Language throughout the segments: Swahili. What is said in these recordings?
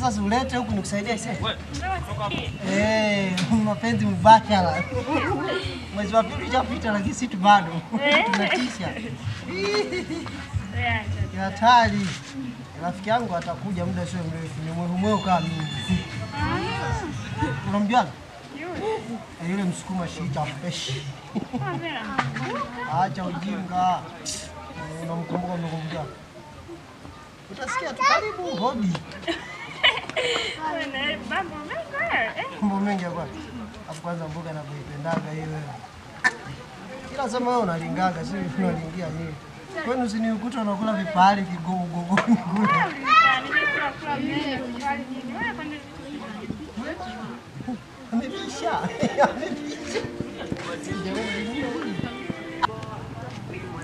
sasa ulete huku nikusaidia sasa. Mapenzi mbashara. Mwezi wa pili ushapita lakini sisi bado tunatisha. Hatari. Rafiki yangu atakuja muda sio mrefu. Ni mweo kama mimi. Unamjua? Yule msukuma shida fresh. Acha ujinga. Unamkumbuka mnakumbuka? Utasikia tu karibu hodi. Mambo mengi hapa. Hapo kwanza mboga na kuipendaga hiyo. Kila sema wewe unalingaga, sio unalingia yeye. Kwani usinikuta unakula vipali vigogo. Amebisha.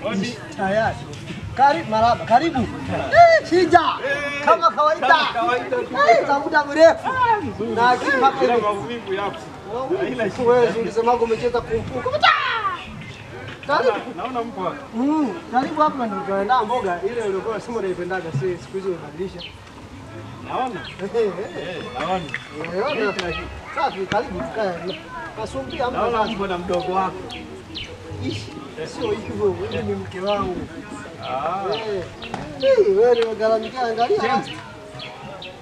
Odi tayari. Maraba, karibu. Shija. Kama kawaida. Za muda mrefu. Na akipa ile maumivu yapo. Wewe ulisema umecheza kumfuka. Karibu. Naona mpo hapa. Karibu hapa ndio tunaenda mboga ile ulikuwa unasema unaipendaga siku hizo unabadilisha. Naona. Naona. Safi, karibu tukae. Kasumbia hapa. Naona mko na mdogo wako. Sio hivyo, wewe ni mke wangu. Wewe unagaramika angalia.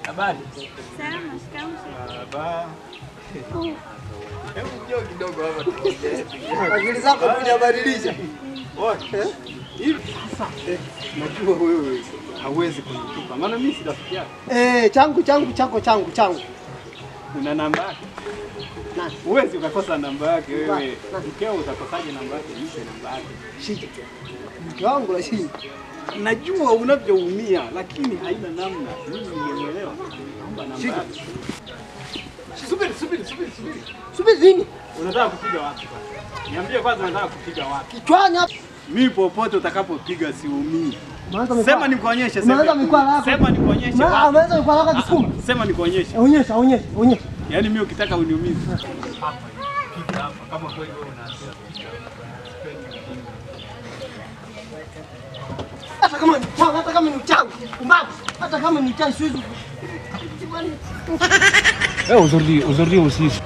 Habari? Salama, shikamoo. Baba. Hebu njoo kidogo hapa tuongee. Akili zako tunabadilisha. Hivi sasa najua wewe hauwezi kunitupa. Maana mimi si rafiki yako. Changu. Una namba yake? Na uwezi ukakosa namba yake wewe. Mkeo utakosaje namba yake? Nipe namba yake. Shika. Mke wangu la shika. Najua unavyoumia lakini haina namna. Mimi nimeelewa. Naomba namba yake. Subiri nini? Unataka kupiga wapi kwanza? Niambie kwanza unataka kupiga wapi? Kichwani hapa. Mimi popote utakapopiga siumii. Sema nikuonyeshe sema. Sema nikuonyeshe. Unaweza nikualaka kisukuma. Sema nikuonyeshe. Onyesha. Yaani mimi ukitaka uniumize. Hapa piga hapa kama kwa hivyo unaanza. Hata kama ni uchawi, umbavu, hata kama ni uchawi siwezi. Aujourd'hui aussi.